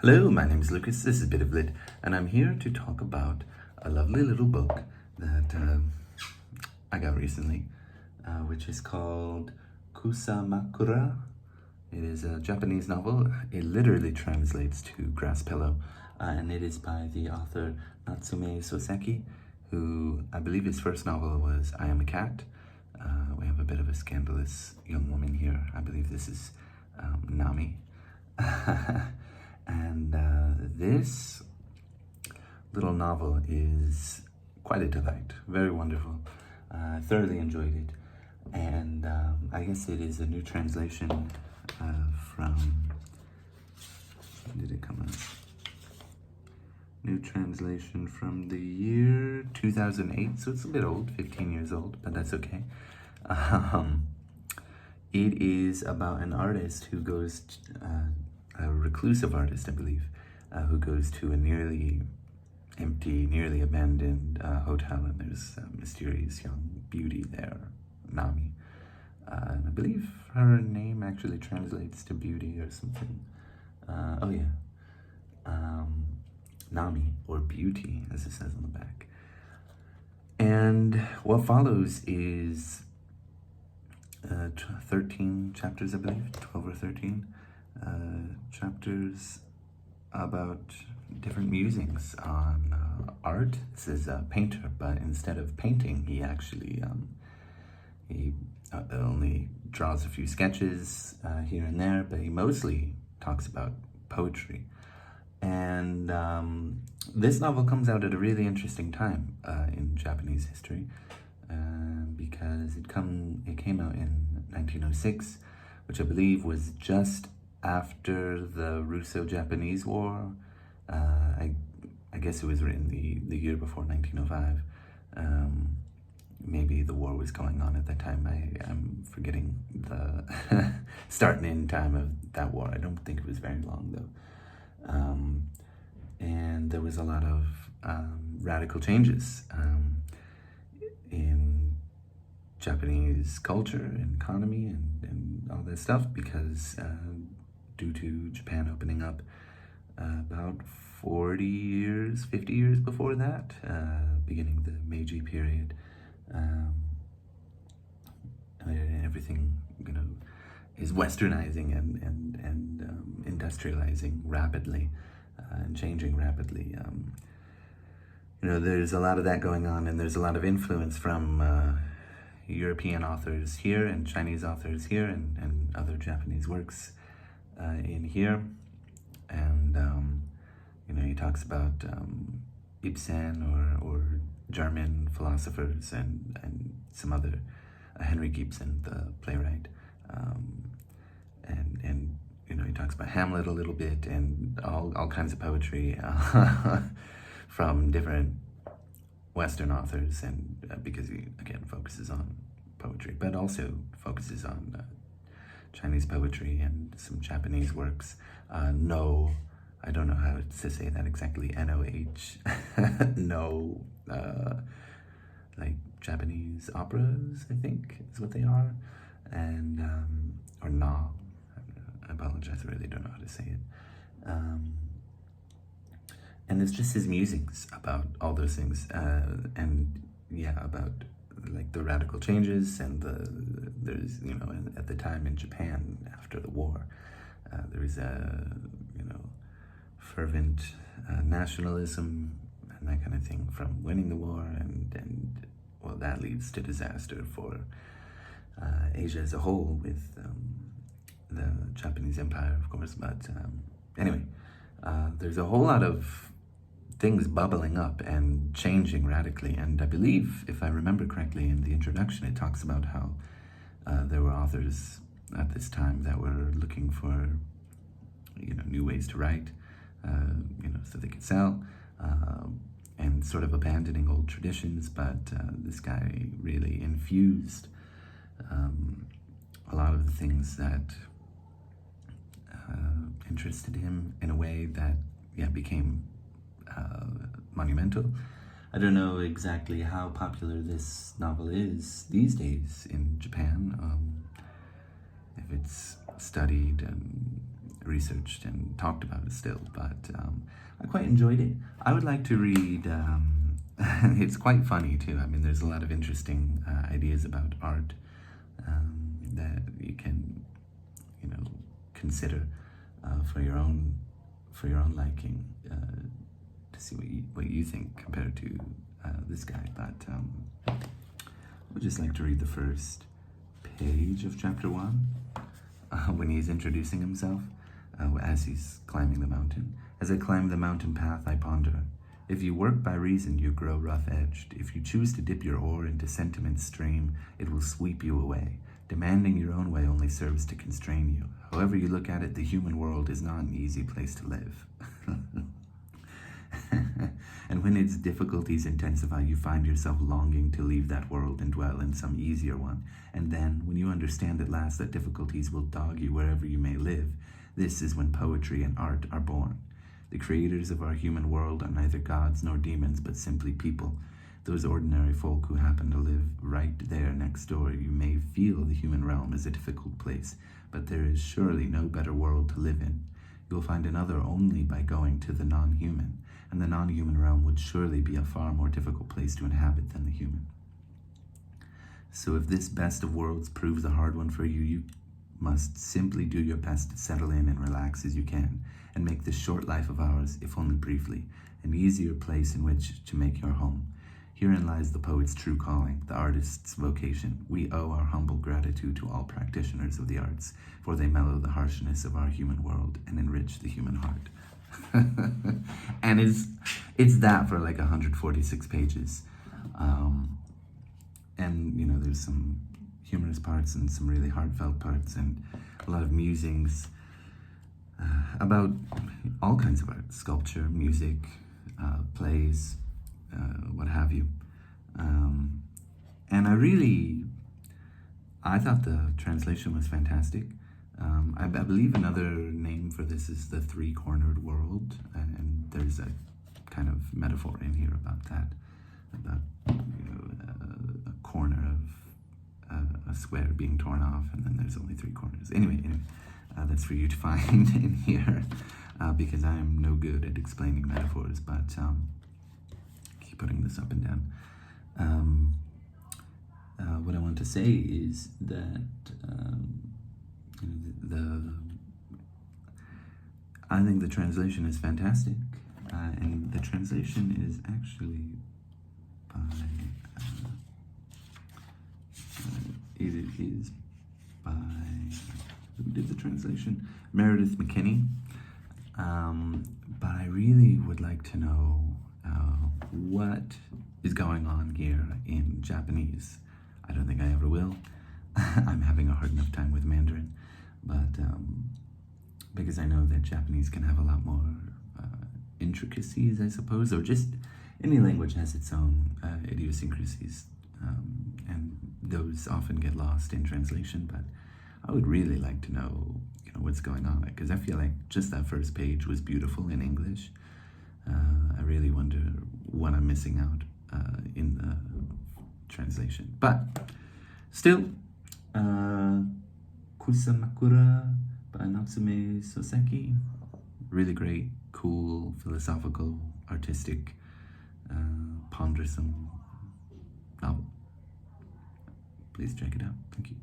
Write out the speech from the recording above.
Hello, my name is Lucas, this is Bit of Lit, and I'm here to talk about a lovely little book that I got recently, which is called Kusamakura. It is a Japanese novel. It literally translates to grass pillow, and it is by the author Natsume Sōseki, who I believe his first novel was I Am a Cat. We have a bit of a scandalous young woman here. I believe this is Nami. And this little novel is quite a delight, very wonderful. I thoroughly enjoyed it, and I guess it is a new translation from, when did it come out? New translation from the year 2008, so it's a bit old, 15 years old, but that's okay. It is about an artist who goes, a reclusive artist, I believe, who goes to a nearly empty, nearly abandoned hotel, and there's a mysterious young beauty there, Nami. And I believe her name actually translates to beauty or something. Nami, or beauty, as it says on the back. And what follows is 13 chapters, I believe, 12 or 13 chapters about different musings on art. This is a painter, but instead of painting, he actually he only draws a few sketches here and there, but he mostly talks about poetry. And this novel comes out at a really interesting time in Japanese history, because it came out in 1906, which I believe was just after the Russo-Japanese War. I guess it was written the year before 1905. Maybe the war was going on at that time. I'm forgetting the start and end time of that war. I don't think it was very long, though. And there was a lot of radical changes in Japanese culture and economy and all that stuff, because due to Japan opening up about 40 years, 50 years before that, beginning the Meiji period, everything, is westernizing and industrializing rapidly and changing rapidly. There's a lot of that going on, and there's a lot of influence from European authors here and Chinese authors here and other Japanese works in here. And he talks about Ibsen or German philosophers and some other, Henry Ibsen, the playwright, and he talks about Hamlet a little bit, and all kinds of poetry from different Western authors, and because he again focuses on poetry, but also focuses on Chinese poetry and some Japanese works. I don't know how to say that exactly. N-O-H. No, like Japanese operas, I think, is what they are, and or na. I apologize. I really don't know how to say it. And it's just his musings about all those things, and about like the radical changes, and there's at the time in Japan after the war, there was a fervent nationalism and that kind of thing from winning the war, and well, that leads to disaster for Asia as a whole with the Japanese Empire, of course. But anyway, there's a whole lot of things bubbling up and changing radically, and I believe, if I remember correctly, in the introduction it talks about how there were authors at this time that were looking for new ways to write, so they could sell, and sort of abandoning old traditions. But this guy really infused a lot of the things that interested him in a way that became monumental. I don't know exactly how popular this novel is these days in Japan, if it's studied and researched and talked about it still, but I quite enjoyed it. I would like to read, it's quite funny too. I mean, there's a lot of interesting ideas about art that you can, consider for your own liking, to see what you think compared to this guy. But I would just like to read the first page of chapter 1 when he's introducing himself as he's climbing the mountain. As I climb the mountain path, I ponder. If you work by reason, you grow rough-edged. If you choose to dip your oar into sentiment's stream, it will sweep you away. Demanding your own way only serves to constrain you. However you look at it, the human world is not an easy place to live. And when its difficulties intensify, you find yourself longing to leave that world and dwell in some easier one. And then, when you understand at last that difficulties will dog you wherever you may live, this is when poetry and art are born. The creators of our human world are neither gods nor demons, but simply people. Those ordinary folk who happen to live right there next door. You may feel the human realm is a difficult place, but there is surely no better world to live in. You will find another only by going to the non-human, and the non-human realm would surely be a far more difficult place to inhabit than the human. So if this best of worlds proves a hard one for you, you must simply do your best to settle in and relax as you can, and make this short life of ours, if only briefly, an easier place in which to make your home. Herein lies the poet's true calling, the artist's vocation. We owe our humble gratitude to all practitioners of the arts, for they mellow the harshness of our human world and enrich the human heart. And it's that for like 146 pages. And, there's some humorous parts and some really heartfelt parts and a lot of musings about all kinds of art, sculpture, music, plays, what have you. And I thought the translation was fantastic. I believe another name for this is the three-cornered world, and there's a kind of metaphor in here about that, about a corner of a square being torn off, and then there's only three corners. Anyway, that's for you to find in here, because I am no good at explaining metaphors, but keep putting this up and down. What I want to say is that I think the translation is fantastic, and the translation is actually by it is by who did the translation? Meredith McKinney. But I really would like to know what is going on here in Japanese. I don't think I ever will. I'm having a hard enough time with Mandarin, but because I know that Japanese can have a lot more intricacies, I suppose, or just any language has its own idiosyncrasies, and those often get lost in translation. But I would really like to know, what's going on, because I feel like just that first page was beautiful in English. I really wonder what I'm missing out in the translation. But still, Kusamakura by Natsume Sōseki. Really great, cool, philosophical, artistic, pondersome novel. Please check it out. Thank you.